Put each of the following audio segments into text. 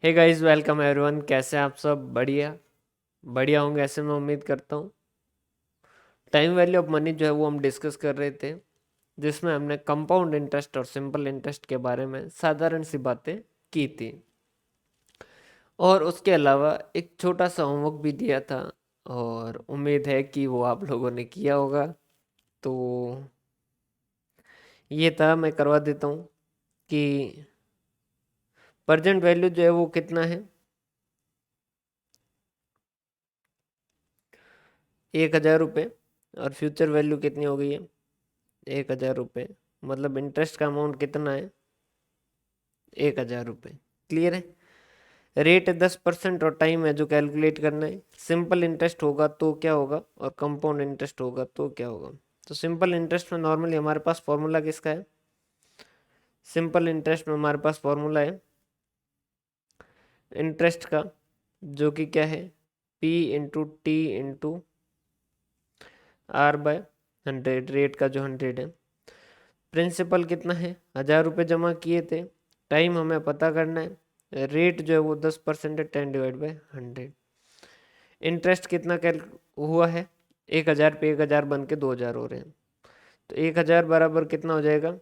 Hey guys, welcome everyone. कैसे हैं आप सब? बढ़िया बढ़िया होंगे ऐसे मैं उम्मीद करता हूँ। टाइम वैल्यू ऑफ मनी जो है वो हम डिस्कस कर रहे थे, जिसमें हमने कंपाउंड इंटरेस्ट और सिंपल इंटरेस्ट के बारे में साधारण सी बातें की थी। और उसके अलावा एक छोटा सा होमवर्क भी दिया था, और उम्मीद है कि वो आप लोगों ने किया होगा। तो ये था, मैं करवा देता हूँ कि प्रेजेंट वैल्यू जो है वो कितना है। 1,000 रुपये। और फ्यूचर वैल्यू कितनी हो गई है? 1,000 रुपये। मतलब इंटरेस्ट का अमाउंट कितना है? 1,000 रुपये। क्लियर है? रेट 10% और टाइम है जो कैलकुलेट करना है। सिंपल इंटरेस्ट होगा तो क्या होगा, और कंपाउंड इंटरेस्ट होगा तो क्या होगा? तो सिंपल इंटरेस्ट में नॉर्मली हमारे पास फॉर्मूला किसका है? सिंपल इंटरेस्ट में हमारे पास फॉर्मूला है इंटरेस्ट का, जो कि क्या है? P×T×R/100। रेट का जो 100 है। प्रिंसिपल कितना है? 1,000 रुपये जमा किए थे। टाइम हमें पता करना है। रेट जो है वो 10% है, 10/100। इंटरेस्ट कितना कैल हुआ है? 1,000 पे 1,000 बन के 2,000 हो रहे हैं। तो 1,000 बराबर कितना हो जाएगा?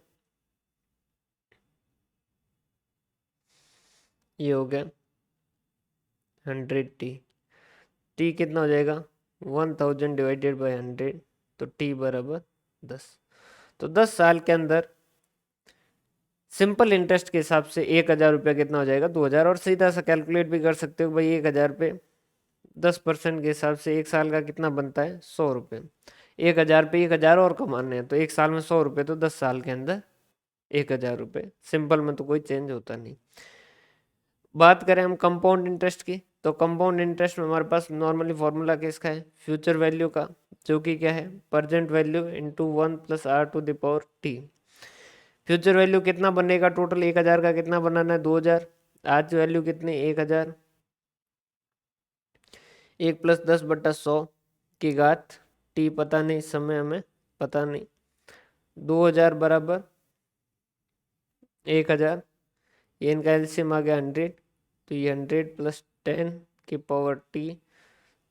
ये हो गया 100T। टी कितना हो जाएगा? 1,000/100। तो टी बराबर 10। तो 10 साल के अंदर सिंपल इंटरेस्ट के हिसाब से 1,000 रुपया कितना हो जाएगा? 2,000। और सीधा सा कैलकुलेट भी कर सकते हो भाई, 1,000 पे 10% के हिसाब से एक साल का कितना बनता है? 100 रुपये। 1,000 पे 1,000 और कमाने हैं, तो एक साल में 100 रुपये, तो 10 साल के अंदर 1,000 रुपये। सिंपल में तो कोई चेंज होता नहीं। बात करें हम कंपाउंड इंटरेस्ट की, तो कंपाउंड इंटरेस्ट में हमारे पास नॉर्मली फॉर्मूला किसका है? फ्यूचर वैल्यू का, जो कि क्या है? Present value into 1+R⁻T। Future value कितना बनेगा? टोटल 1,000 का कितना बनाना है? 2,000। आज वैल्यू कितनी? 1,000। 1+10/100 की घात टी पता नहीं, समय हमें पता नहीं। 2,000 बराबर 1,000। ये इनका एलसीएम आ गया 100। तो ये 100+10 की पावर T।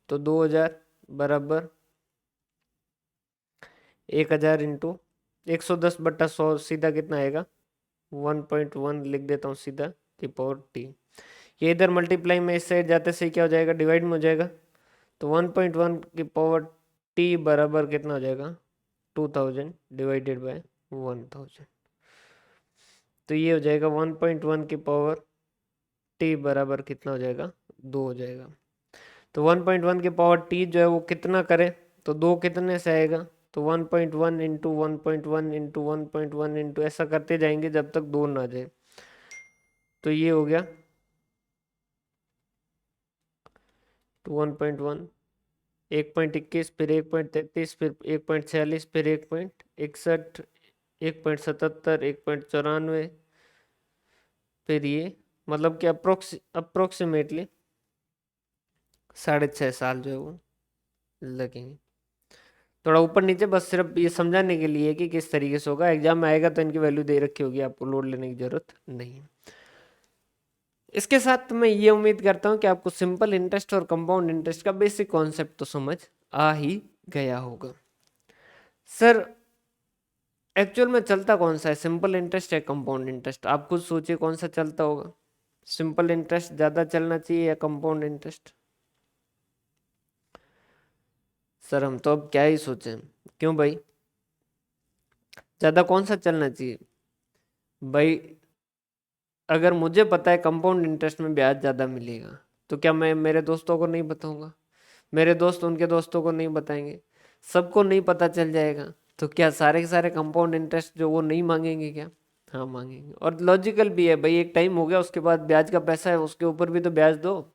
तो 2,000 बराबर 1,000 इंटू 110/100, सीधा कितना आएगा? 1.1 लिख देता हूँ सीधा, की पावर T। ये इधर मल्टीप्लाई में इस साइड जाते से क्या हो जाएगा? डिवाइड में हो जाएगा। तो 1.1 की पावर T बराबर कितना हो जाएगा? 2,000/1,000। तो ये हो जाएगा 1.1 की पावर T बराबर कितना हो जाएगा? 2 हो जाएगा। तो 1.1 की पावर T जो है वो कितना करे? तो दो कितने से आएगा? तो 1.1 इंटू 1.1 इंटू 1.1 इंटू ऐसा करते जाएंगे जब तक 2 ना आ जाए। तो ये हो गया 1.1, 1.21, फिर 1.33, फिर 1.46, फिर 1.61, 1.77, 1.94। फिर ये मतलब कि अप्रोक्सीमेटली 6.5 साल जो है वो लगेंगे। थोड़ा ऊपर नीचे बस सिर्फ ये समझाने के लिए कि किस तरीके से होगा। एग्जाम में आएगा तो इनकी वैल्यू दे रखी होगी, आपको लोड लेने की जरूरत नहीं। इसके साथ मैं ये उम्मीद करता हूँ कि आपको सिंपल इंटरेस्ट और कंपाउंड इंटरेस्ट का बेसिक कॉन्सेप्ट तो समझ आ ही गया होगा। सर, एक्चुअल में चलता कौन सा है, सिंपल इंटरेस्ट या कंपाउंड इंटरेस्ट? आप खुद सोचिए कौन सा चलता होगा। सिंपल इंटरेस्ट ज़्यादा चलना चाहिए या कंपाउंड इंटरेस्ट? सर, हम तो अब क्या ही सोचें। क्यों भाई? ज़्यादा कौन सा चलना चाहिए भाई? अगर मुझे पता है कंपाउंड इंटरेस्ट में ब्याज ज़्यादा मिलेगा, तो क्या मैं मेरे दोस्तों को नहीं बताऊंगा? मेरे दोस्त उनके दोस्तों को नहीं बताएंगे? सबको नहीं पता चल जाएगा, तो क्या सारे के सारे कंपाउंड इंटरेस्ट जो वो नहीं मांगेंगे क्या? हाँ मांगेंगे। और लॉजिकल भी है भाई, एक टाइम हो गया उसके बाद ब्याज का पैसा है, उसके ऊपर भी तो ब्याज दो।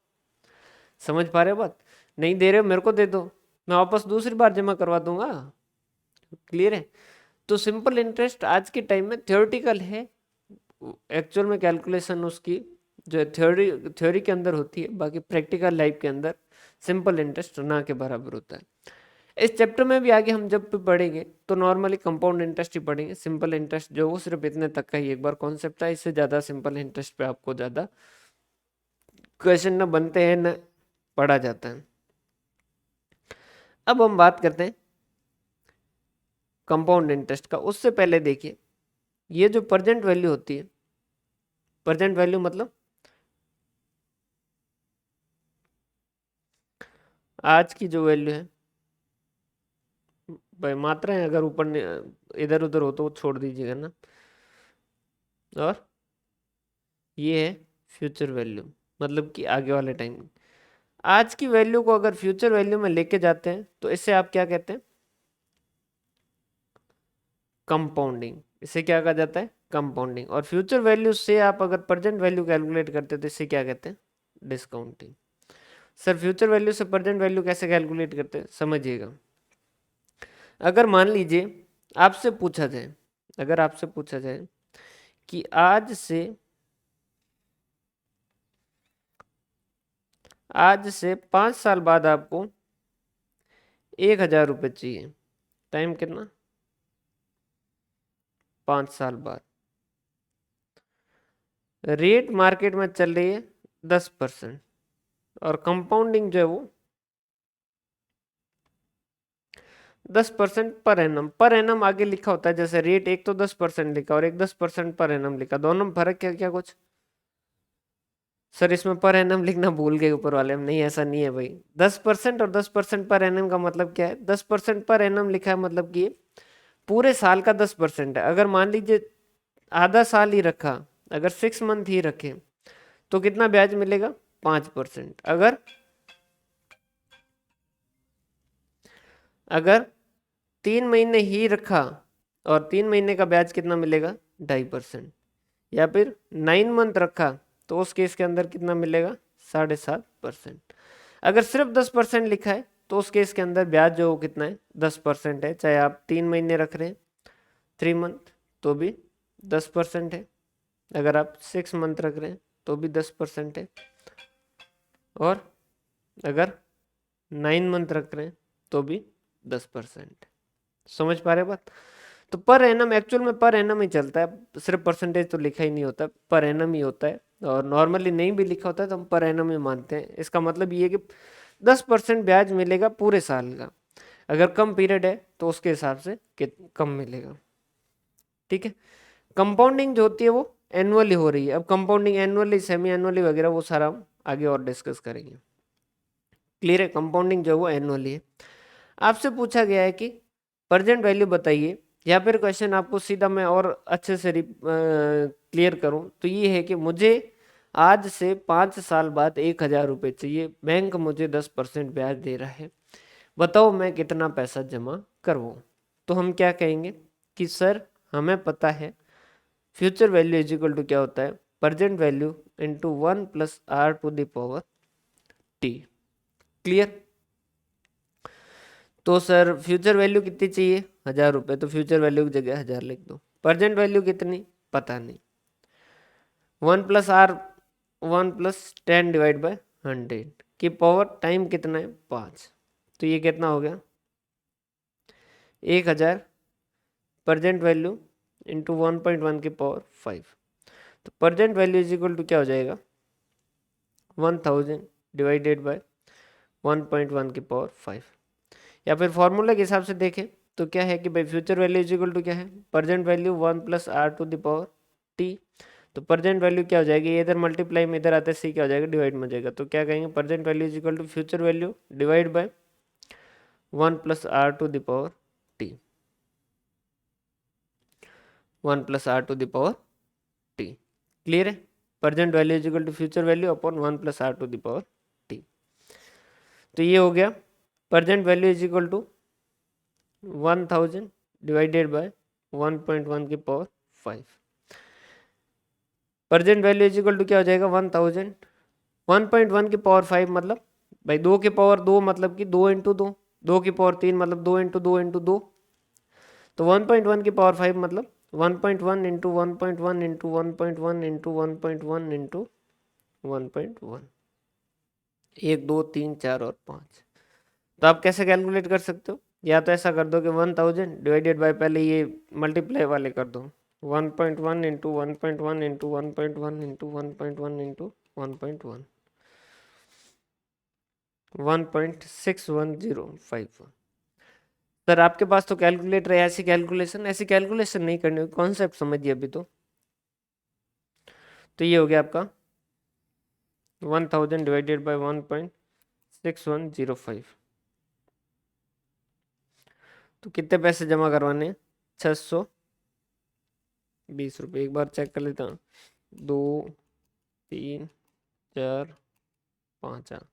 समझ पा रहे हो बात? नहीं दे रहे हो, मेरे को दे दो, मैं वापस दूसरी बार जमा करवा दूंगा। क्लियर है? तो सिंपल इंटरेस्ट आज के टाइम में थ्योरेटिकल है। एक्चुअल में कैलकुलेशन उसकी जो थ्योरी थ्योरी के अंदर होती है, बाकी प्रैक्टिकल लाइफ के अंदर सिंपल इंटरेस्ट ना के बराबर होता है। इस चैप्टर में भी आगे हम जब भी पढ़ेंगे तो नॉर्मली कंपाउंड इंटरेस्ट ही पढ़ेंगे। सिंपल इंटरेस्ट जो वो सिर्फ इतने तक का ही एक बार कॉन्सेप्ट है, इससे ज़्यादा सिंपल इंटरेस्ट पे आपको ज़्यादा क्वेश्चन न बनते हैं न पढ़ा जाता है। अब हम बात करते हैं कंपाउंड इंटरेस्ट का। उससे पहले देखिए, ये जो प्रेजेंट वैल्यू होती है, प्रेजेंट वैल्यू मतलब आज की जो वैल्यू है, भाई मात्राएं अगर ऊपर इधर उधर हो तो वो छोड़ दीजिएगा ना, और ये है फ्यूचर वैल्यू, मतलब कि आगे वाले टाइम। आज की वैल्यू को अगर फ्यूचर वैल्यू में लेके जाते हैं तो इसे आप क्या कहते हैं? कंपाउंडिंग। इसे क्या कहा जाता है? कंपाउंडिंग। और फ्यूचर वैल्यू से आप अगर प्रेजेंट वैल्यू कैलकुलेट करते हैं तो इसे क्या कहते हैं? डिस्काउंटिंग। सर फ्यूचर वैल्यू से प्रेजेंट वैल्यू कैसे कैलकुलेट करते हैं, समझिएगा। अगर मान लीजिए आपसे पूछा जाए, अगर आपसे पूछा जाए कि आज से 5 साल बाद आपको 1,000 रुपये चाहिए, टाइम कितना? 5 साल बाद। रेट मार्केट में चल रही है 10%, और कंपाउंडिंग जो है वो 10% पर एनम आगे लिखा होता है। जैसे रेट एक तो 10% लिखा और एक 10% पर एनम लिखा, दोनों में फर्क क्या क्या कुछ? सर इसमें पर एनम लिखना भूल गए ऊपर वाले हम। नहीं, ऐसा नहीं है भाई। 10% और 10% पर एनम का मतलब क्या है? 10% पर एनम लिखा है मतलब कि पूरे साल का 10% है। अगर मान लीजिए आधा साल ही रखा, अगर 6 मंथ ही रखे तो कितना ब्याज मिलेगा? 5%। अगर 3 महीने ही रखा और 3 महीने का ब्याज कितना मिलेगा? 2.5%। या फिर 9 मंथ रखा तो उस केस के अंदर कितना मिलेगा? 7.5%। अगर सिर्फ 10% लिखा है तो उस केस के अंदर ब्याज जो कितना है? 10% है। चाहे आप 3 महीने रख रहे हैं, 3 मंथ, तो भी 10% है। अगर आप 6 मंथ रख रहे हैं तो भी 10% है। और अगर 9 मंथ रख रहे हैं तो भी 10%। समझ पा रहे बात? तो पर एनम एक्चुअल में पर एनम ही चलता है, सिर्फ परसेंटेज तो लिखा ही नहीं होता, पर एनम ही होता है। और नॉर्मली नहीं भी लिखा होता है तो हम पर एनम ही मानते हैं। इसका मतलब ये कि 10% ब्याज मिलेगा पूरे साल का। अगर कम पीरियड है तो उसके हिसाब से कम मिलेगा। ठीक है। कंपाउंडिंग जो होती है वो एनुअली हो रही है। अब कंपाउंडिंग एनुअली, सेमी एनुअली वगैरह वो सारा हम आगे और डिस्कस करेंगे। क्लियर है? कंपाउंडिंग जो है वो एनुअली है। आपसे पूछा गया है कि प्रेजेंट वैल्यू बताइए, या फिर क्वेश्चन आपको सीधा मैं और अच्छे से क्लियर करूं तो ये है कि मुझे आज से 5 साल बाद 1,000 रुपये चाहिए, बैंक मुझे 10% ब्याज दे रहा है, बताओ मैं कितना पैसा जमा करवाऊं? तो हम क्या कहेंगे कि सर हमें पता है future value is equal to क्या होता है? Present value into 1 + r⁻t। Clear? तो सर फ्यूचर वैल्यू कितनी चाहिए? 1,000 रुपये। तो फ्यूचर वैल्यू की जगह 1,000 लिख दो। प्रेजेंट वैल्यू कितनी? पता नहीं। 1 + r, 1 + 10/100 की पावर टाइम कितना है? 5। तो ये कितना हो गया? 1,000 प्रेजेंट वैल्यू इंटू 1.1 की पावर 5। तो present value is equal to क्या हो जाएगा? 1,000/1.1 की पावर 5। या फिर फॉर्मूला के हिसाब से देखें तो क्या है कि भाई future value is equal to क्या है? Present value 1 + r⁻t। तो प्रेजेंट वैल्यू क्या हो जाएगी? इधर मल्टीप्लाई में इधर आते सी क्या हो जाएगा? डिवाइड में हो जाएगा। तो क्या कहेंगे? Present value is equal to future value divide by 1 + r⁻t। 1 + r⁻t। Clear है? Present value is equal to future value upon 1 + r⁻t। तो ये हो गया present value is equal to 1,000 divided by 1.1 की power 5। Present value is equal to क्या हो जाएगा? 1,000 1.1 की पावर 5 मतलब भाई 2 की पावर 2 मतलब कि 2 × 2, 2 की पावर 3 मतलब 2 × 2 × 2। तो 1.1 की पावर 5 मतलब 1.1 × 1.1 × 1.1 × 1.1 × 1.1। 1 2 3 4 और 5। तो आप कैसे कैलकुलेट कर सकते हो? या तो ऐसा कर दो कि 1,000 डिवाइडेड बाय, पहले ये मल्टीप्लाई वाले कर दो, 1.1 × 1.1 × 1.1 × 1.1 × 1.1। 1.6105। सर आपके पास तो कैलकुलेटर है, ऐसी कैलकुलेशन नहीं करनी होगी, कॉन्सेप्ट समझिए अभी तो ये हो गया आपका 1000 डिवाइडेड बाय 1.6105। तो कितने पैसे जमा करवाने हैं? 620 रुपये। एक बार चेक कर लेता हूँ, 2 3 4 5।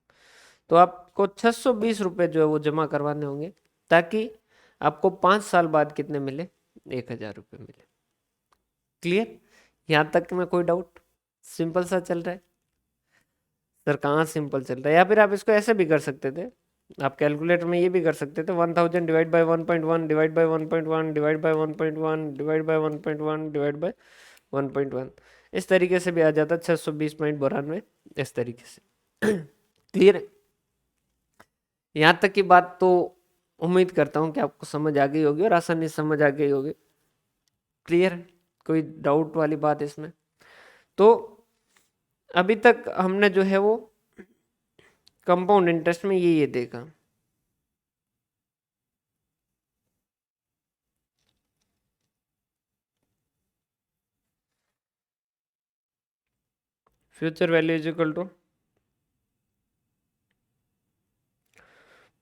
तो आपको 620 रुपये जो है वो जमा करवाने होंगे, ताकि आपको 5 साल बाद कितने मिले? 1000 रुपये मिले। क्लियर? यहाँ तक में कोई डाउट? सिंपल सा चल रहा है। सर कहाँ सिंपल चल रहा है? या फिर आप इसको ऐसे भी कर सकते थे, आप कैलकुलेटर में ये भी कर सकते थे, 1000 divide by 1.1 divide by 1.1 divide by 1.1 divide by 1.1 divide by 1.1। इस तरीके से भी आ जाता 620.92, इस तरीके से। क्लियर है? यहाँ तक की बात तो उम्मीद करता हूँ कि आपको समझ आ गई होगी और आसानी से समझ आ गई होगी। क्लियर है? कोई डाउट वाली बात इसमें? तो अभी तक हमने जो है वो कंपाउंड इंटरेस्ट में ये देखा। Future value is equal to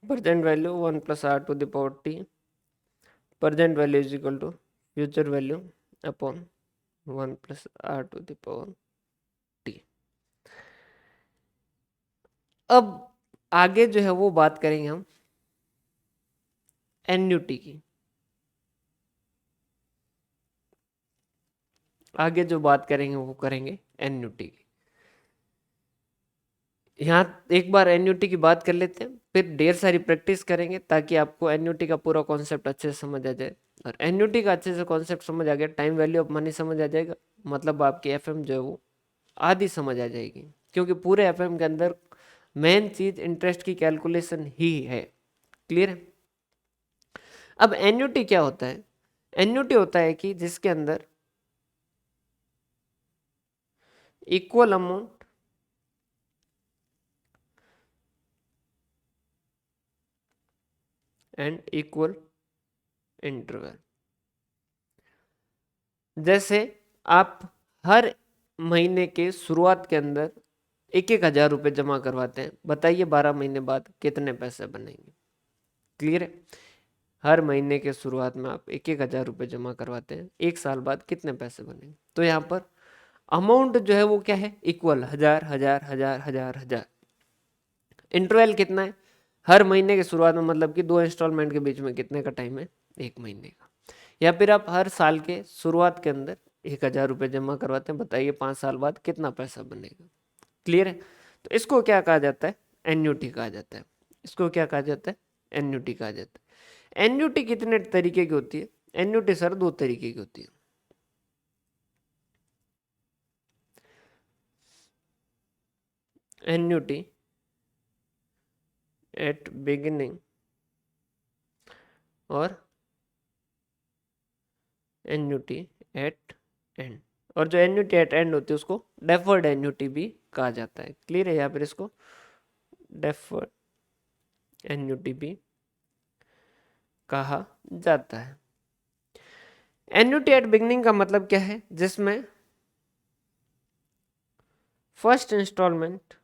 present value 1 plus r to the power t। present value is equal to future value upon 1 plus r to the power t। अब आगे जो है वो बात करेंगे हम एन्युटी की। आगे जो बात करेंगे वो करेंगे एन्युटी की। यहाँ एक बार एन्युटी की बात कर लेते हैं, फिर ढेर सारी प्रैक्टिस करेंगे ताकि आपको एन्युटी का पूरा कॉन्सेप्ट अच्छे से समझ आ जाए। और एन्युटी का अच्छे से कॉन्सेप्ट समझ आ गया, टाइम वैल्यू ऑफ मनी समझ आ जाएगा, मतलब आपकी एफएम जो है वो आधी समझ आ जाएगी, क्योंकि पूरे एफएम के अंदर मेन चीज इंटरेस्ट की कैलकुलेशन ही है। क्लियर है? अब एन्युटी क्या होता है? एन्युटी होता है कि जिसके अंदर equal amount and equal interval. जैसे आप हर महीने के शुरुआत के अंदर 1,000 रुपये जमा करवाते हैं, बताइए 12 महीने बाद कितने पैसे बनेंगे? क्लियर है? हर महीने के शुरुआत में आप 1,000 रुपये जमा करवाते हैं, 1 साल बाद कितने पैसे बनेंगे? तो यहाँ पर अमाउंट जो है वो क्या है? इक्वल, 1000 1000 1000 1000 1000। इंटरवल कितना है? हर महीने के शुरुआत में, मतलब कि 2 इंस्टॉलमेंट के बीच में कितने का टाइम है? 1 महीने का। या फिर आप हर साल के शुरुआत के अंदर 1,000 रुपये जमा करवाते हैं, बताइए 5 साल बाद कितना पैसा बनेगा? क्लियर है? तो इसको क्या कहा जाता है? एन्युटी कहा जाता है। इसको क्या कहा जाता है? एन्युटी कहा जाता है। एन्युटी कितने तरीके की होती है? एन्युटी सर 2 तरीके की होती है। एन्युटी एट बिगिनिंग और एन्युटी एट एंड। और जो एन्युटी एट एंड होती है उसको डेफर्ड एन्युटी भी कहा जाता है। क्लियर है? या फिर इसको डेफर्ड एन्युटी भी कहा जाता है। एन्युटी एट बिगिनिंग का मतलब क्या है? जिसमें फर्स्ट इंस्टॉलमेंट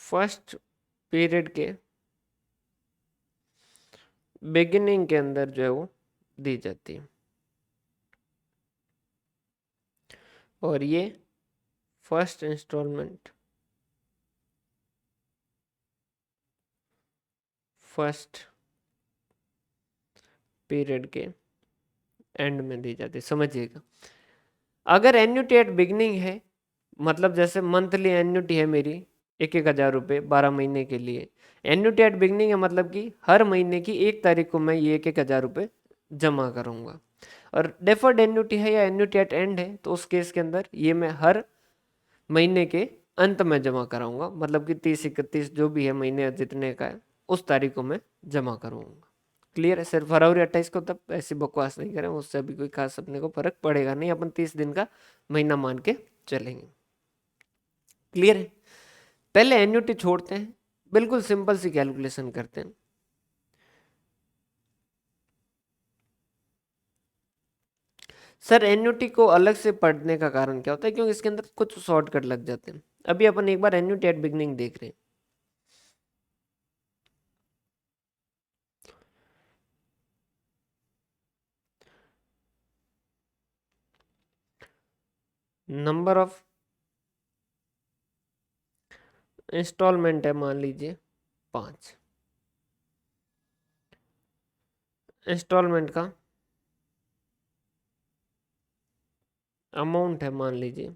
फर्स्ट पीरियड के बिगिनिंग के अंदर जो है वो दी जाती है, और ये फर्स्ट इंस्टॉलमेंट फर्स्ट पीरियड के एंड में दी जाती है। समझिएगा, अगर एन्युटी एट बिगिनिंग है, मतलब जैसे मंथली एन्युटी है मेरी 1,000 रुपये 12 महीने के लिए। एन्युटी एट बिगिनिंग है मतलब कि हर महीने की 1 तारीख को मैं ये 1,000 रुपये जमा करूंगा। और डेफर्ड एन्युटी है या एन्युटी एट एंड है, तो उस केस के अंदर ये मैं हर महीने के अंत में जमा कराऊंगा, मतलब कि 30 31 जो भी है महीने जितने का है उस तारीख को मैं जमा करूंगा। क्लियर है? सिर्फ फरवरी 28 को, तब ऐसी बकवास नहीं करें, उससे अभी कोई खास अपने को फर्क पड़ेगा नहीं, अपन 30 दिन का महीना मान के चलेंगे। क्लियर है? पहले एन्युटी छोड़ते हैं, बिल्कुल सिंपल सी कैलकुलेशन करते हैं। सर एन्युटी को अलग से पढ़ने का कारण क्या होता है? क्योंकि इसके अंदर कुछ शॉर्टकट लग जाते हैं। अभी अपन एक बार एन्युटी एट बिगनिंग देख रहे हैं। नंबर ऑफ इंस्टॉलमेंट है मान लीजिए 5, इंस्टॉलमेंट का अमाउंट है मान लीजिए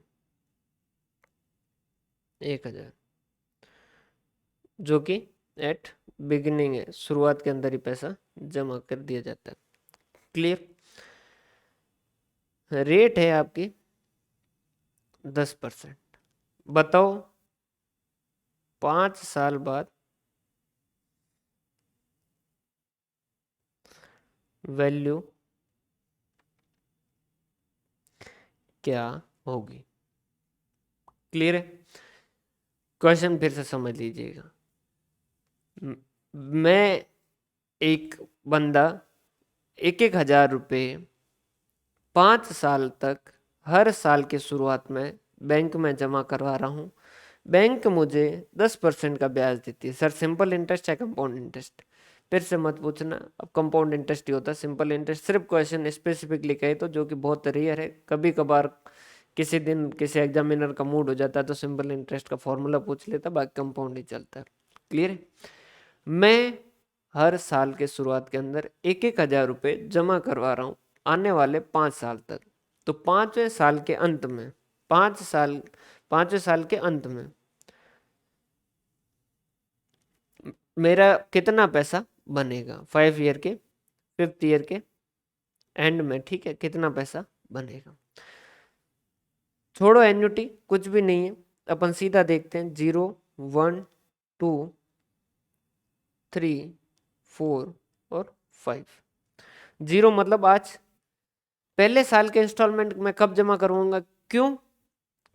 1000, जो कि एट बिगिनिंग है, शुरुआत के अंदर ही पैसा जमा कर दिया जाता है। क्लियर? रेट है आपकी 10%। बताओ 5 साल बाद वैल्यू क्या होगी? क्लियर है? क्वेश्चन फिर से समझ लीजिएगा। मैं एक बंदा 1,000 रुपये 5 साल तक हर साल के शुरुआत में बैंक में जमा करवा रहा हूँ। बैंक मुझे 10% का ब्याज देती है। सर सिंपल इंटरेस्ट है कंपाउंड इंटरेस्ट? फिर से मत पूछना, अब कंपाउंड इंटरेस्ट ही होता है। सिंपल इंटरेस्ट सिर्फ क्वेश्चन स्पेसिफिकली कहे तो, जो कि बहुत रेयर है, कभी कभार किसी दिन किसी एग्जामिनर का मूड हो जाता है तो सिंपल इंटरेस्ट का फॉर्मूला पूछ लेता, बाकी कंपाउंड ही चलता है। क्लियर है? मैं हर साल के शुरुआत के अंदर 1,000 रुपये जमा करवा रहा हूँ आने वाले 5 साल तक। तो 5वें साल के अंत में, 5वें साल के अंत में मेरा कितना पैसा बनेगा? 5 ईयर के 5th ईयर के एंड में, ठीक है, कितना पैसा बनेगा? छोड़ो एन्युटी, कुछ भी नहीं है, अपन सीधा देखते हैं। 0 1 2 3 4 और 5। 0 मतलब आज, पहले साल के इंस्टॉलमेंट में कब जमा करूंगा? क्यों?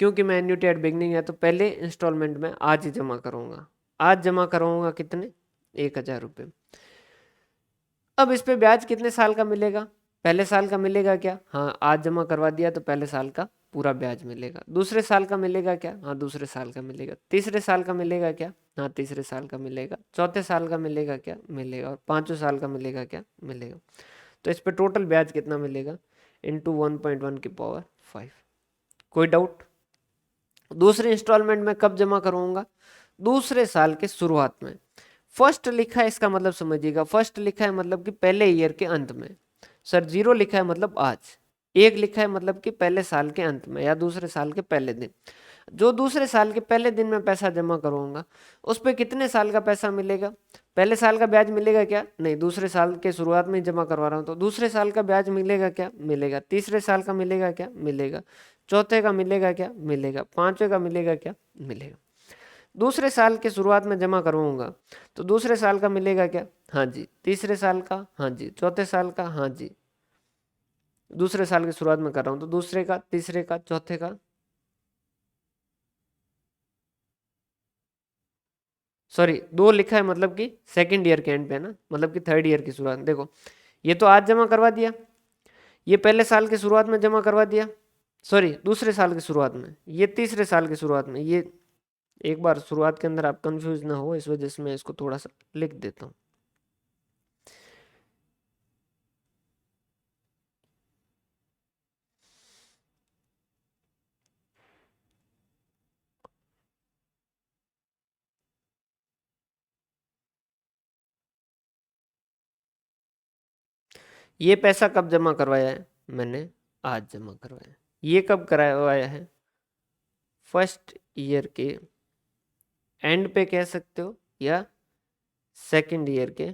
क्योंकि मैं एन्युटी एट बिगनिंग है, तो पहले इंस्टॉलमेंट में आज ही जमा करूंगा। आज जमा करूंगा कितने? 1,000 रुपये। अब इस पे ब्याज कितने साल का मिलेगा? पहले साल का मिलेगा क्या? हाँ, आज जमा करवा दिया तो पहले साल का पूरा ब्याज मिलेगा। दूसरे साल का मिलेगा क्या? हाँ, दूसरे साल का मिलेगा। तीसरे साल का मिलेगा क्या? हाँ, तीसरे साल का मिलेगा। चौथे साल का मिलेगा क्या? मिलेगा। और 5वें साल का मिलेगा क्या? मिलेगा। तो इस पे टोटल ब्याज कितना मिलेगा? इंटू 1.1 की पावर 5। कोई डाउट? दूसरे इंस्टॉलमेंट में कब जमा करूंगा? दूसरे साल के शुरुआत में। फर्स्ट लिखा है इसका मतलब समझिएगा, फर्स्ट लिखा है मतलब कि पहले ईयर के अंत में। सर 0 लिखा है मतलब आज। 1 लिखा है मतलब कि पहले साल के अंत में या दूसरे साल के पहले दिन। जो दूसरे साल के पहले दिन में पैसा जमा करूंगा, उस पर कितने साल का पैसा मिलेगा? पहले साल का ब्याज मिलेगा क्या? नहीं, दूसरे साल के शुरुआत में ही जमा करवा रहा हूँ, तो दूसरे साल का ब्याज मिलेगा क्या? मिलेगा। तीसरे साल का मिलेगा क्या? मिलेगा। चौथे का मिलेगा क्या? मिलेगा। 5वें का मिलेगा क्या? मिलेगा। दूसरे साल के शुरुआत में जमा करवाऊंगा तो दूसरे साल का मिलेगा क्या? हाँ जी। तीसरे साल का? हाँ जी। चौथे साल का? हाँ जी। दूसरे साल की शुरुआत में कर रहा हूं तो दूसरे का, तीसरे का, चौथे का। सॉरी, 2 लिखा है मतलब कि सेकंड ईयर के एंड पे है ना, मतलब कि 3rd ईयर की शुरुआत। देखो, ये तो आज जमा करवा दिया, ये पहले साल की शुरुआत में जमा करवा दिया, सॉरी दूसरे साल की शुरुआत में, ये तीसरे साल की शुरुआत में। ये एक बार शुरुआत के अंदर आप कंफ्यूज ना हो, इस वजह से मैं इसको थोड़ा सा लिख देता हूँ। ये पैसा कब जमा करवाया है? मैंने आज जमा करवाया है। ये कब करवाया है? फर्स्ट ईयर के एंड पे कह सकते हो या सेकंड ईयर के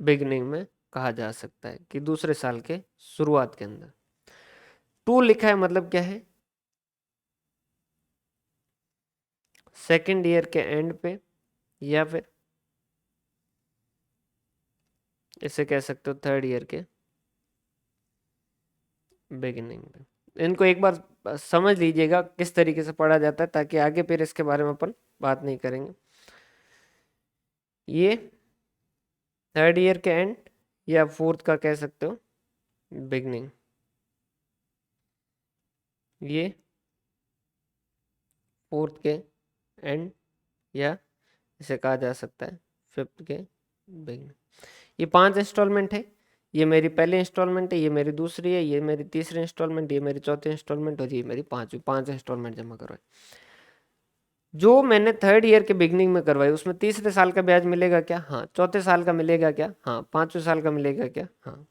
बिगनिंग में कहा जा सकता है, कि दूसरे साल के शुरुआत के अंदर। 2 लिखा है मतलब क्या है? सेकंड ईयर के एंड पे या फिर इसे कह सकते हो थर्ड ईयर के बिगिनिंग में। इनको एक बार समझ लीजिएगा किस तरीके से पढ़ा जाता है, ताकि आगे फिर इसके बारे में अपन बात नहीं करेंगे। ये थर्ड ईयर के एंड या फोर्थ का कह सकते हो बिगनिंग, ये फोर्थ के एंड या इसे कहा जा सकता है फिफ्थ के बिगनिंग। ये 5 इंस्टॉलमेंट है, ये मेरी पहली इंस्टॉलमेंट है, ये मेरी दूसरी है, ये मेरी तीसरी इंस्टॉलमेंट, ये मेरी चौथी इंस्टॉलमेंट और ये मेरी पांचवी। 5 इंस्टॉलमेंट जमा करवाए जो मैंने थर्ड ईयर के बिगनिंग में करवाई। उसमें तीसरे साल का ब्याज मिलेगा क्या? हाँ। चौथे साल का मिलेगा क्या? हाँ। पांचवें साल का मिलेगा क्या? हाँ।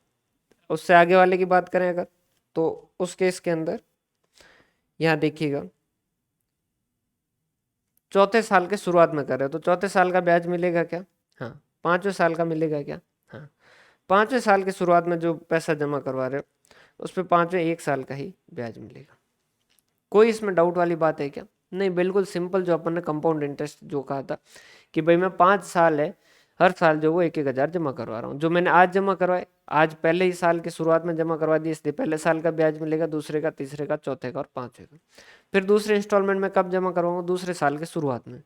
उससे आगे वाले की बात करें अगर, तो उस केस के अंदर यहाँ देखिएगा, चौथे साल के शुरुआत में कर रहे हो तो चौथे साल का ब्याज मिलेगा क्या? हाँ। पांचवें साल का मिलेगा क्या? हाँ। पांचवें साल के शुरुआत में जो पैसा जमा करवा रहे हो उस पर पांचवें 1 साल का ही ब्याज मिलेगा। कोई इसमें डाउट वाली बात है क्या? नहीं, बिल्कुल सिंपल। जो अपन ने कंपाउंड इंटरेस्ट जो कहा था कि भाई मैं 5 साल है, हर साल जो वो 1-1 हज़ार जमा करवा रहा हूँ। जो मैंने आज जमा करवाए, आज पहले ही साल की शुरुआत में जमा करवा दिए, इसलिए पहले साल का ब्याज मिलेगा, दूसरे का, तीसरे का, चौथे का और पांचवे का। फिर दूसरे इंस्टॉलमेंट में कब जमा करवाऊंगा? दूसरे साल के शुरुआत में।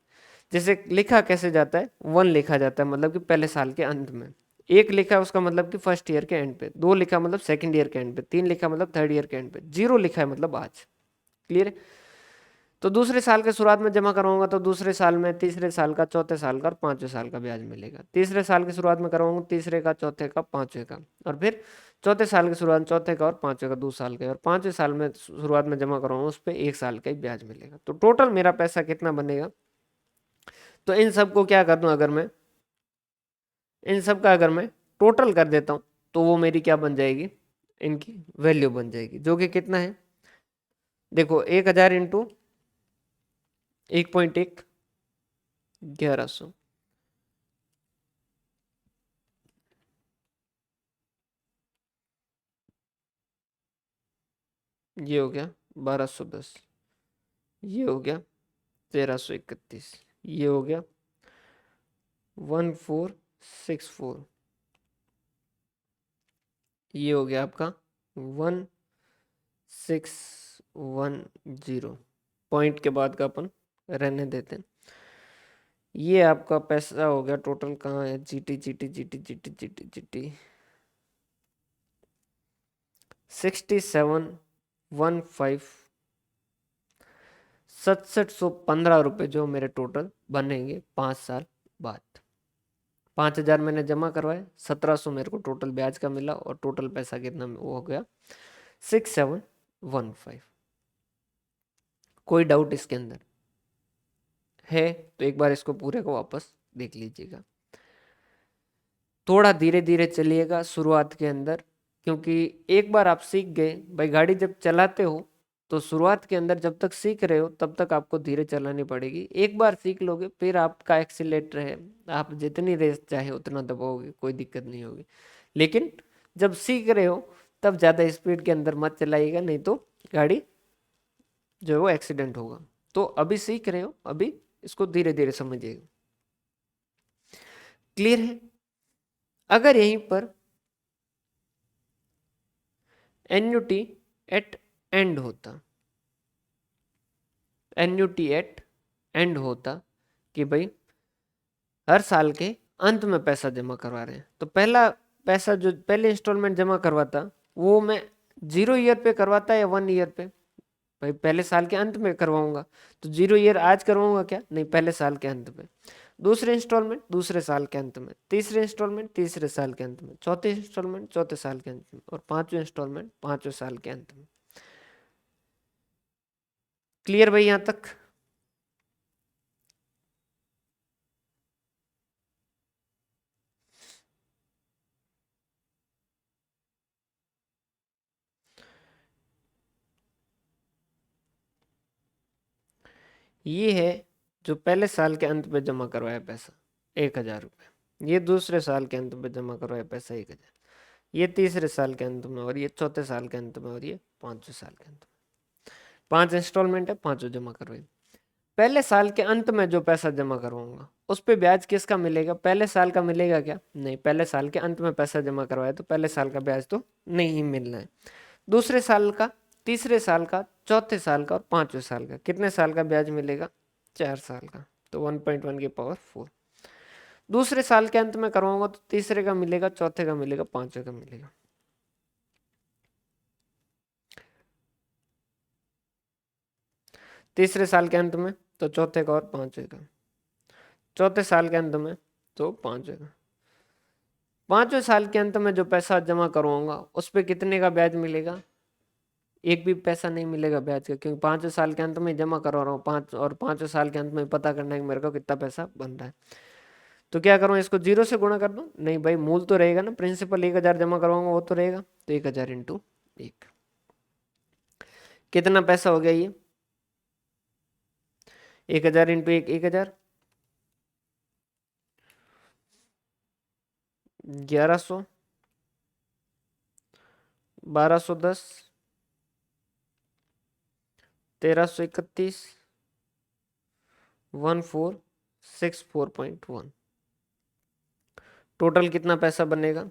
जैसे लिखा कैसे जाता है, 1 लिखा जाता है मतलब कि पहले साल के अंत में, 1 लिखा है उसका मतलब कि फर्स्ट ईयर के एंड पे, 2 लिखा मतलब सेकंड ईयर के एंड पे, 3 लिखा मतलब थर्ड ईयर के एंड पे, 0 लिखा है मतलब आज। क्लियर है? तो दूसरे साल के शुरुआत में जमा करवाऊंगा तो दूसरे साल में तीसरे साल का, चौथे साल का और पांचवें साल का ब्याज मिलेगा। तीसरे साल की शुरुआत में करवाऊंगा तीसरे का, चौथे का, पांचवें का, और फिर चौथे साल की शुरुआत चौथे का और पांचवें का 2 साल का, और पांचवें साल में शुरुआत में जमा करवाऊंगा उस पर 1 साल का ही ब्याज मिलेगा। तो टोटल मेरा पैसा कितना बनेगा? तो इन सबको क्या कर दूं, अगर मैं इन सब का अगर मैं टोटल कर देता हूं तो वो मेरी क्या बन जाएगी, इनकी वैल्यू बन जाएगी, जो कि कितना है देखो, 1 हज़ार इंटू 1.1, 1100। ये हो गया 1210, ये हो गया 1331, ये हो गया 1464, ये हो गया आपका 1610। पॉइंट के बाद का अपन रहने देते हैं। ये आपका पैसा हो गया टोटल। कहाँ है GT GT GT GT GT GT 6715, 6715 रुपये जो मेरे टोटल बनेंगे 5 साल बाद। 5 हज़ार मैंने जमा करवाए, 1700 मेरे को टोटल ब्याज का मिला, और टोटल पैसा कितना वो हो गया 6715। कोई डाउट इसके अंदर है तो एक बार इसको पूरे को वापस देख लीजिएगा। थोड़ा धीरे धीरे चलिएगा शुरुआत के अंदर, क्योंकि एक बार आप सीख गए भाई, गाड़ी जब चलाते हो तो शुरुआत के अंदर जब तक सीख रहे हो तब तक आपको धीरे चलानी पड़ेगी। एक बार सीख लोगे फिर आपका एक्सीलेटर है, आप जितनी रेस चाहे उतना दबाओगे, कोई दिक्कत नहीं होगी। लेकिन जब सीख रहे हो तब ज़्यादा स्पीड के अंदर मत चलाइएगा, नहीं तो गाड़ी जो है वो एक्सीडेंट होगा। तो अभी सीख रहे हो, अभी इसको धीरे धीरे समझिएगा। क्लियर है? अगर यहीं पर एन्युटी एट एंड होता, एन्युटी एट एंड होता कि भाई हर साल के अंत में पैसा जमा करवा रहे हैं, तो पहला पैसा जो पहले इंस्टॉलमेंट जमा करवाता वो मैं 0 ईयर पे करवाता या 1 ईयर पे? भाई पहले साल के अंत में करवाऊंगा, तो 0 ईयर आज करवाऊंगा क्या? नहीं, पहले साल के अंत में। दूसरे इंस्टॉलमेंट दूसरे साल के अंत में, तीसरे इंस्टॉलमेंट तीसरे साल के अंत में, चौथे इंस्टॉलमेंट चौथे साल के अंत में, और पांचवें इंस्टॉलमेंट पांचवें साल के अंत में। क्लियर भाई यहां तक? ये है जो पहले साल के अंत में जमा करवाया पैसा 1 हज़ार रुपये, ये दूसरे साल के अंत में जमा करवाया पैसा 1 हज़ार, ये तीसरे साल के अंत में, और ये चौथे साल के अंत में, और ये पांचवें साल के अंत में। 5 इंस्टॉलमेंट है, पांचों जमा करवाई। पहले साल के अंत में जो पैसा जमा करवाऊंगा उस पे ब्याज किसका मिलेगा? पहले साल का मिलेगा क्या? नहीं, पहले साल के अंत में पैसा जमा करवाया तो पहले साल का ब्याज तो नहीं मिलना है। दूसरे साल का, तीसरे साल का, चौथे साल का और पांचवें साल का, कितने साल का ब्याज मिलेगा? 4 साल का। तो 1.1 की पावर 4। दूसरे साल के अंत में करवाऊंगा तो तीसरे का मिलेगा, चौथे का मिलेगा, पांचवें का मिलेगा। तीसरे साल के अंत में तो चौथे का और पांचवें का, चौथे साल के अंत में तो पांचवें का। पांचवें साल के अंत में जो पैसा जमा करवाऊंगा उस पे कितने का ब्याज मिलेगा? एक भी पैसा नहीं मिलेगा ब्याज का, क्योंकि पांचवें साल के अंत में जमा करवा रहा हूँ और पांचवें साल के अंत में पता करना है कि मेरे को कितना पैसा बन रहा है। तो क्या करूँ, इसको 0 से गुणा कर दूं? नहीं भाई, मूल तो रहेगा ना, प्रिंसिपल 1000 जमा करवाऊंगा वो तो रहेगा। तो 1000 इंटू 1, कितना पैसा हो गया ये? 1000 इंटू 1, 1000, 1100, 1210, 1331, 1464.1। टोटल कितना पैसा बनेगा?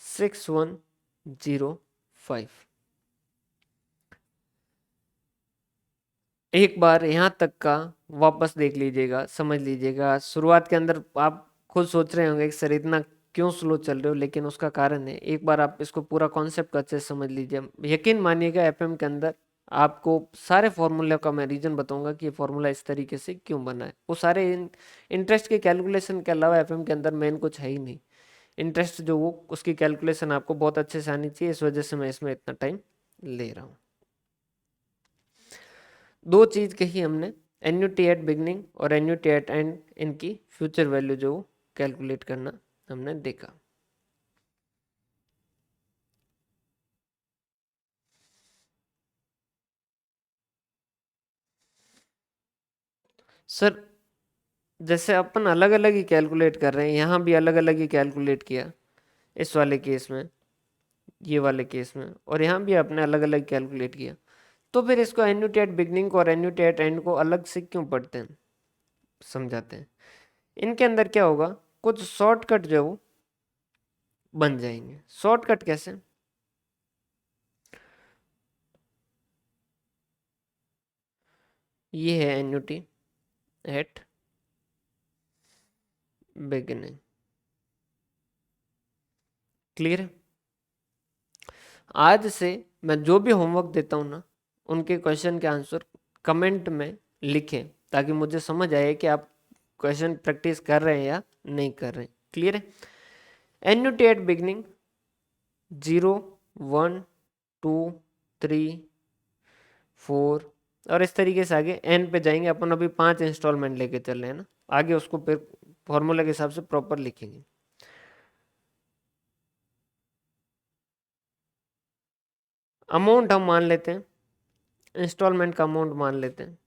6105। एक बार यहाँ तक का वापस देख लीजिएगा, समझ लीजिएगा। शुरुआत के अंदर आप खुद सोच रहे होंगे कि सर इतना क्यों स्लो चल रहे हो, लेकिन उसका कारण है। एक बार आप इसको पूरा कॉन्सेप्ट अच्छे से समझ लीजिए। यकीन मानिएगा, एफएम के अंदर आपको सारे फॉर्मूले का मैं रीजन बताऊंगा कि ये फॉर्मूला इस तरीके से क्यों बना है। वो सारे इंटरेस्ट के कैलकुलेशन के अलावा एफएम के अंदर मेन कुछ है ही नहीं। इंटरेस्ट जो वो उसकी कैलकुलेशन आपको बहुत अच्छे से आनी चाहिए, इस वजह से मैं इसमें इतना टाइम ले रहा हूँ। दो चीज कही हमने, एन्युटी एट बिगनिंग और एन्युटी एट एंड, इनकी फ्यूचर वैल्यू जो कैलकुलेट करना हमने देखा। सर जैसे अपन अलग अलग ही कैलकुलेट कर रहे हैं, यहाँ भी अलग अलग ही कैलकुलेट किया इस वाले केस में, ये वाले केस में, और यहाँ भी आपने अलग अलग कैलकुलेट किया। तो फिर इसको एन्युटी एट बिगनिंग को और एन्युटी एट एंड को अलग से क्यों पढ़ते हैं, समझाते हैं। इनके अंदर क्या होगा, कुछ शॉर्टकट जो है वो बन जाएंगे। शॉर्टकट कैसे? ये है एन्युटी एट बिगिनिंग। क्लियर है? आज से मैं जो भी होमवर्क देता हूँ ना, उनके क्वेश्चन के आंसर कमेंट में लिखें, ताकि मुझे समझ आए कि आप क्वेश्चन प्रैक्टिस कर रहे हैं या नहीं कर रहे हैं। क्लियर है? एन्युटी एट बिगनिंग 0, 1, 2, 3, 4 और इस तरीके से आगे एन पे जाएंगे। अपन अभी 5 इंस्टॉलमेंट लेके चल रहे हैं ना, आगे उसको फिर फॉर्मूला के हिसाब से प्रॉपर लिखेंगे। अमाउंट हम मान लेते हैं, इंस्टॉलमेंट का अमाउंट मान लेते हैं।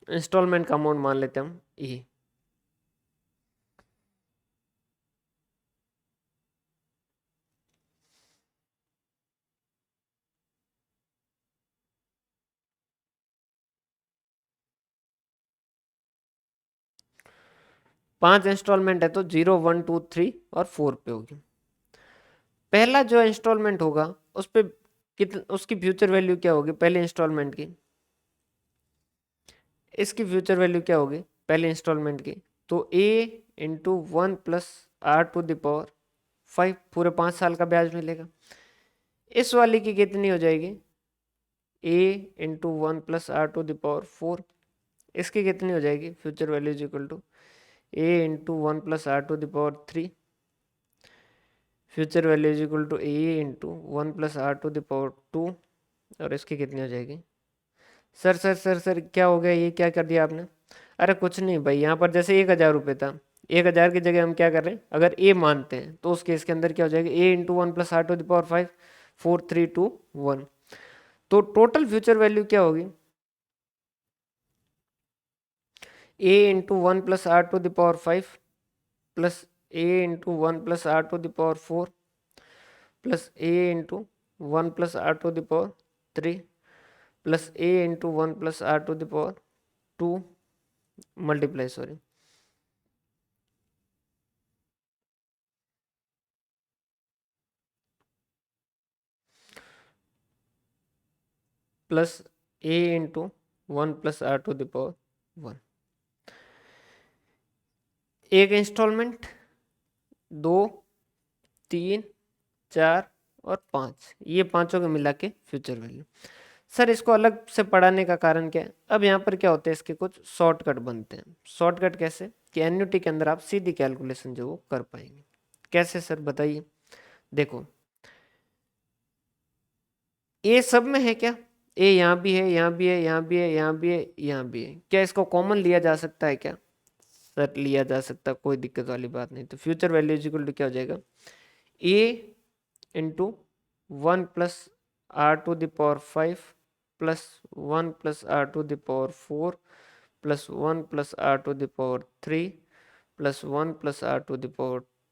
इंस्टॉलमेंट का अमाउंट मान लेते हैं हम ये। पांच इंस्टॉलमेंट है तो 0, 1, 2, 3 और 4 पे होगी। पहला जो इंस्टॉलमेंट होगा उस पे उसकी फ्यूचर वैल्यू क्या होगी पहले इंस्टॉलमेंट की? इसकी फ्यूचर वैल्यू क्या होगी पहले इंस्टॉलमेंट की? तो a इंटू 1 + r⁵ पूरे 5 साल का ब्याज मिलेगा। इस वाली की कितनी हो जाएगी? a into 1 + r⁴। इसकी कितनी हो जाएगी future value is equal to a into 1 + r⁴। Future value is equal to a into 1 + r⁴ और इसकी कितनी हो जाएगी? सर सर सर सर क्या हो गया, ये क्या कर दिया आपने? अरे कुछ नहीं भाई, यहाँ पर जैसे 1000 रुपये था, 1000 की जगह हम क्या कर रहे हैं, अगर ए मानते हैं तो उस केस के अंदर क्या हो जाएगा, a इंटू 1 + r⁵ 4, 3, 2, 1। तो टोटल फ्यूचर वैल्यू क्या होगी? a into 1 + r⁵ plus a into 1 + r⁴ plus A into 1 + r⁴ plus A into 1 + r⁴ 2 multiply sorry plus A into 1 + r⁴ 1। एक इंस्टॉलमेंट, 2, 3, 4 और 5, ये पांचों के मिला के फ्यूचर वैल्यू। सर इसको अलग से पढ़ाने का कारण क्या है? अब यहाँ पर क्या होता है, इसके कुछ शॉर्टकट बनते हैं। शॉर्टकट कैसे कि एन्युटी के अंदर आप सीधी कैलकुलेशन जो वो कर पाएंगे। कैसे सर बताइए? देखो ए सब में है क्या? ए यहाँ भी है, यहाँ भी है, यहाँ भी है, यहाँ भी है, यहाँ भी है। क्या इसको कॉमन लिया जा सकता है क्या? सर लिया जा सकता, कोई दिक्कत वाली बात नहीं। तो future value is equal to क्या हो जाएगा? A into 1 + r⁴ plus 1 + r⁴ plus 1 + r⁴ plus 1 + r⁴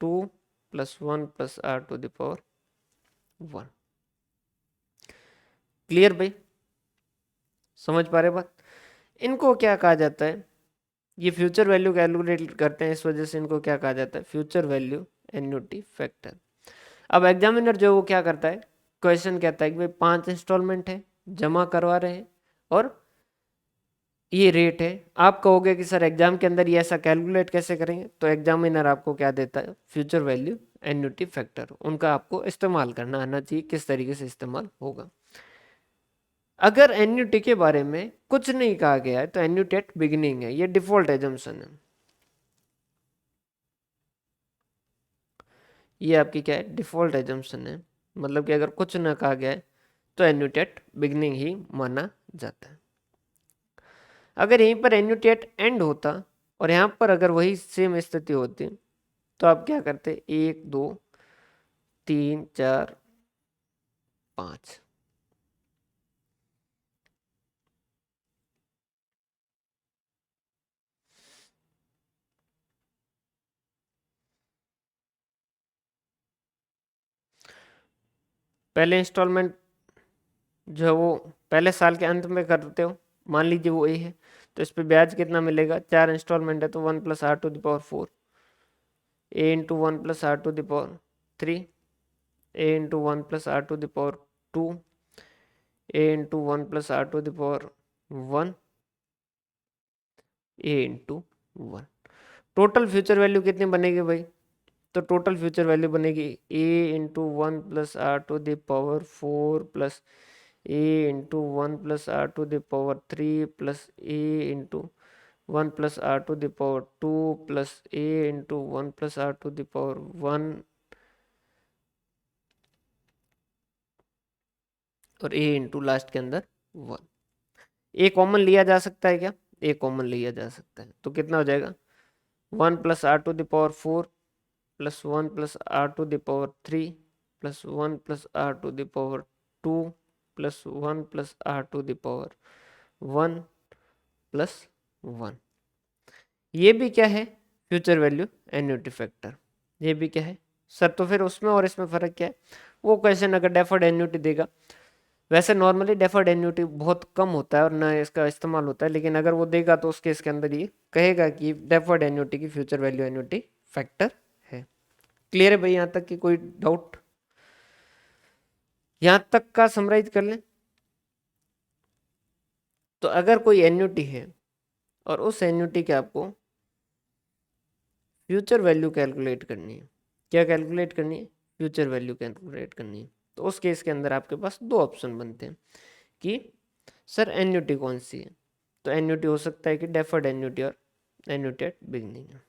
2 plus 1 + r⁴ 1। Clear भाई? समझ पा रहे बात? इनको क्या कहा जाता है? ये फ्यूचर वैल्यू कैलकुलेट करते हैं, इस वजह से इनको क्या कहा जाता है? Future value annuity factor. अब एग्जामिनर जो वो क्या करता है, क्वेश्चन कहता है कि भाई 5 इंस्टॉलमेंट है, जमा करवा रहे हैं और ये रेट है। आप कहोगे कि सर एग्जाम के अंदर ये ऐसा कैलकुलेट कैसे करेंगे? तो एग्जामिनर आपको क्या देता है? Future value annuity factor. उनका आपको इस्तेमाल करना आना चाहिए, किस तरीके से इस्तेमाल होगा। अगर एन्युटी के बारे में कुछ नहीं कहा गया है तो एन्युटी एट बिगिनिंग है, ये डिफॉल्ट एजम्पशन है। ये आपकी क्या है? डिफॉल्ट एजम्पशन है। मतलब कि अगर कुछ ना कहा गया है तो एन्युटी एट बिगिनिंग ही माना जाता है। अगर यहीं पर एन्युटी एट एंड होता और यहाँ पर अगर वही सेम स्थिति होती तो आप क्या करते? 1, 2, 3, 4, 5। पहले इंस्टॉलमेंट जो है वो पहले साल के अंत में करते हो, मान लीजिए वो ए है, तो इस पे ब्याज कितना मिलेगा? 4 इंस्टॉलमेंट है तो 1 + r⁴ 4, ए इंटू 1 + r⁴ 3, ए इंटू 1 + r⁴ 2, ए इंटू 1 + r⁴ 1, ए इंटू 1। टोटल फ्यूचर वैल्यू कितनी बनेगी भाई? तो टोटल फ्यूचर वैल्यू बनेगी ए इंटू 1 + r⁴ प्लस ए इंटू 1 + r⁴ प्लस ए इंटू 1 + r⁴ 2 प्लस ए इंटू 1 + r⁴ 1 और ए इंटू लास्ट के अंदर 1। ए कॉमन लिया जा सकता है क्या? ए कॉमन लिया जा सकता है, तो कितना हो जाएगा? 1 + r⁴ plus 1 + r⁴ plus 1 + r⁴ 2 plus 1 + r⁴ 1 plus 1। ये भी क्या है? Future value annuity factor. ये भी क्या है सर? तो फिर उसमें और इसमें फर्क क्या है? वो क्वेश्चन अगर डेफर्ड एन्युटी देगा, वैसे नॉर्मली डेफर्ड एन्युटी बहुत कम होता है और ना इसका इस्तेमाल होता है, लेकिन अगर वो देगा तो उसके इसके अंदर ये कहेगा कि डेफर्ड एन्युटी की फ्यूचर वैल्यू एन्युटी फैक्टर है। क्लियर है भाई? यहाँ तक की कोई डाउट? यहाँ तक का समराइज कर लें तो अगर कोई एन्युटी है और उस एन्युटी के आपको फ्यूचर वैल्यू कैलकुलेट करनी है, क्या कैलकुलेट करनी है? फ्यूचर वैल्यू कैलकुलेट करनी है, तो उस केस के अंदर आपके पास दो ऑप्शन बनते हैं कि सर एन्युटी कौन सी है। तो एन्युटी हो सकता है कि डेफर्ड एन्युटी और एन्युटी एट बिगनिंग है।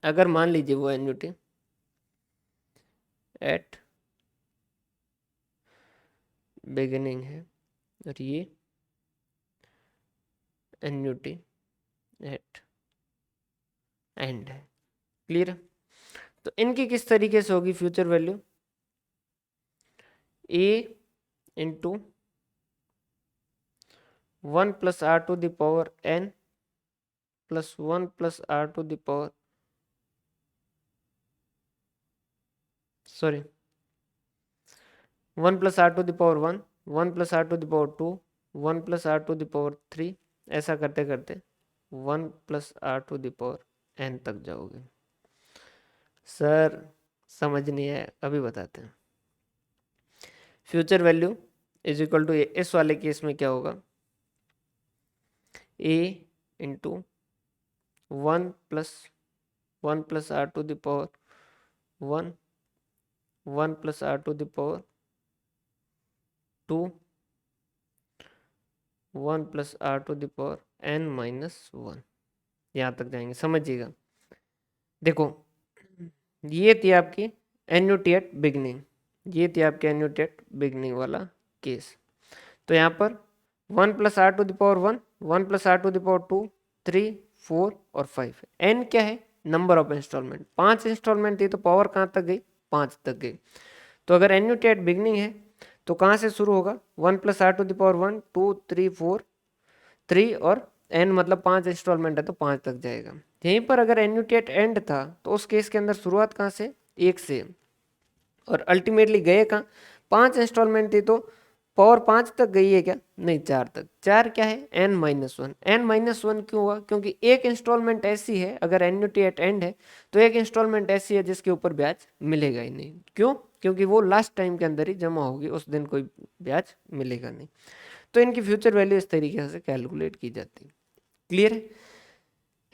अगर मान लीजिए वो एन्युटी एट बिगिनिंग है और ये एन्युटी एट एंड है। क्लियर? तो इनकी किस तरीके से होगी future value? A into 1 + r⁴n plus 1 + r⁴ sorry 1 plus r to the power 1, 1 plus r to the power 2, 1 plus r to the power 3, ऐसा करते करते 1 plus r to the power n तक जाओगे। सर समझ नहीं आया, अभी बताते हैं। Future value is equal to इस वाले केस में क्या होगा, a into 1 plus r to the power 1, 1 plus r to the power 2, 1 plus r to the power n minus 1, यहाँ तक जाएंगे। समझिएगा, देखो ये थी आपकी एन्युटी एट बिगनिंग, ये थी आपकी एन्युटी एट बिगनिंग वाला केस। तो यहाँ पर 1 plus r to the power 1, 1 plus r to the power 2, 3, 4 और 5। n क्या है, नंबर ऑफ इंस्टॉलमेंट। 5 इंस्टॉलमेंट थी तो पावर कहाँ तक गई, 5 तक गई। तो अगर एन्युटी एट बिगनिंग है तो कहाँ से शुरू होगा, 1 plus r to the power 1, 2, 3, 4, 3 और n मतलब 5 इंस्टॉलमेंट है तो 5 तक जाएगा। यहीं पर अगर एन्युटी एट एंड था तो उस केस के अंदर शुरुआत कहाँ से, 1 से, और अल्टीमेटली गए कहाँ, 5 इंस्टॉलमेंट थी तो पावर 5 तक गई है क्या, नहीं 4 तक। 4 क्या है, n माइनस 1। n माइनस 1 क्यों हुआ, क्योंकि एक इंस्टॉलमेंट ऐसी है, अगर एन्युटी एट एंड है तो एक इंस्टॉलमेंट ऐसी है जिसके ऊपर ब्याज मिलेगा ही नहीं। क्यों, क्योंकि वो लास्ट टाइम के अंदर ही जमा होगी, उस दिन कोई ब्याज मिलेगा नहीं। तो इनकी फ्यूचर वैल्यू इस तरीके से कैलकुलेट की जाती है। क्लियर है।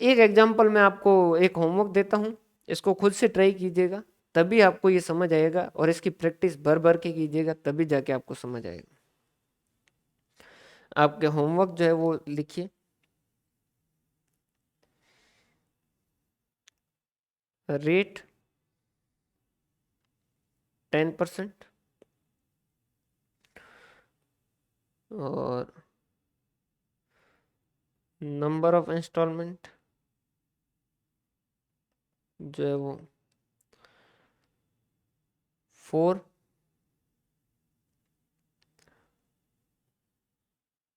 एक एग्जांपल मैं आपको एक होमवर्क देता हूँ, इसको खुद से ट्राई कीजिएगा, तभी आपको ये समझ आएगा, और इसकी प्रैक्टिस भर भर के कीजिएगा तभी जाके आपको समझ आएगा। आपके होमवर्क जो है वो लिखिए, रेट 10% और नंबर ऑफ इंस्टॉलमेंट जो है वो 4,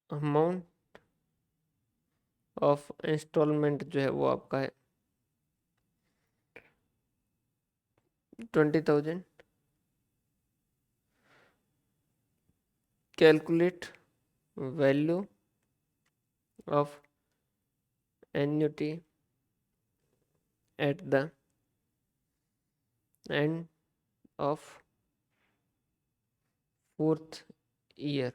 अमाउंट ऑफ इंस्टॉलमेंट जो है वो आपका है 20,000। Calculate value of annuity at the end of 4th year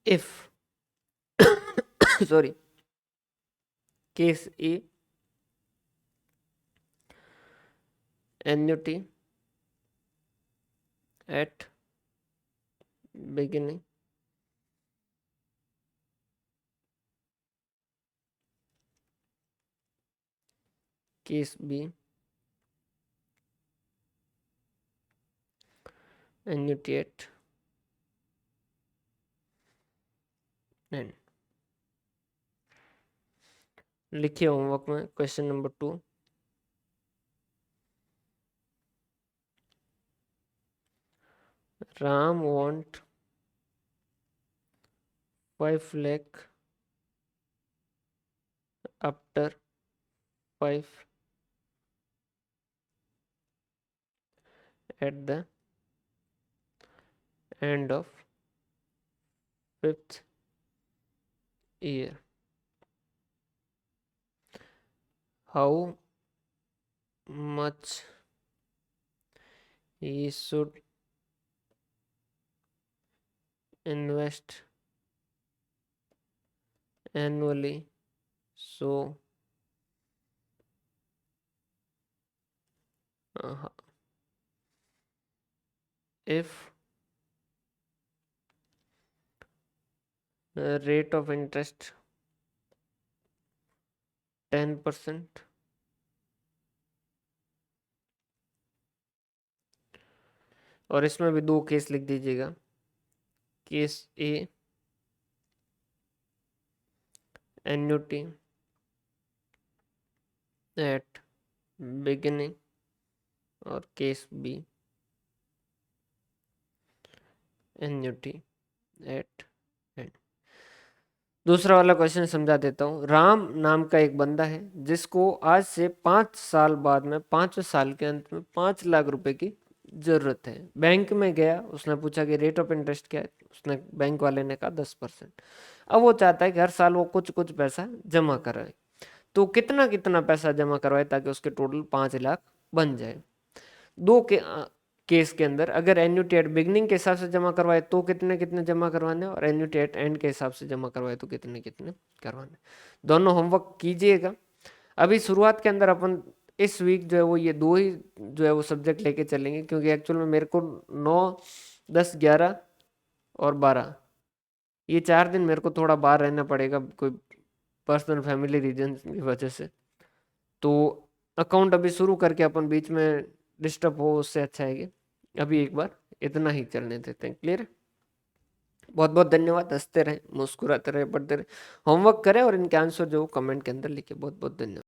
if sorry, case A, annuity at beginning case B, annuity at end। लिखिए होमवर्क में question number 2। Ram want 5 lakh after 5 at the end of 5th year। How much he should invest annually so if rate of interest 10%, और इसमें भी 2 case लिख दीजिएगा। Case A annuity at beginning और case B annuity at end. दूसरा वाला question समझा देता हूँ। राम नाम का एक बंदा है जिसको आज से 5 साल बाद में 5वें साल के अंत में 5 लाख रुपए की जरूरत है। बैंक में गया, उसने पूछा कि रेट ऑफ इंटरेस्ट क्या है, उसने बैंक वाले ने कहा 10%। अब वो चाहता है कि हर साल वो कुछ कुछ पैसा जमा कराए। तो कितना कितना पैसा जमा करवाए ताकि उसके टोटल 5 लाख बन जाए। दो केस के अंदर अगर एन्युटी एट बिगनिंग के हिसाब से जमा करवाए तो कितने कितने जमा करवाने, और एन्युटी एट एंड के हिसाब से जमा करवाए तो कितने कितने करवाने। दोनों होमवर्क कीजिएगा। अभी शुरुआत के अंदर अपन इस वीक जो है वो ये दो ही जो है वो सब्जेक्ट लेके चलेंगे, क्योंकि एक्चुअल में मेरे को 9, 10, 11 और 12 ये 4 दिन मेरे को थोड़ा बाहर रहना पड़ेगा, कोई पर्सनल फैमिली रीजन की वजह से। तो अकाउंट अभी शुरू करके अपन बीच में डिस्टर्ब हो उससे अच्छा है कि अभी एक बार इतना ही चलने देते हैं। क्लियर है? बहुत बहुत धन्यवाद। हंसते रहे, मुस्कुराते रहे, पढ़ते रहे, होमवर्क करें और इनके आंसर जो कमेंट के अंदर लिखे। बहुत बहुत धन्यवाद।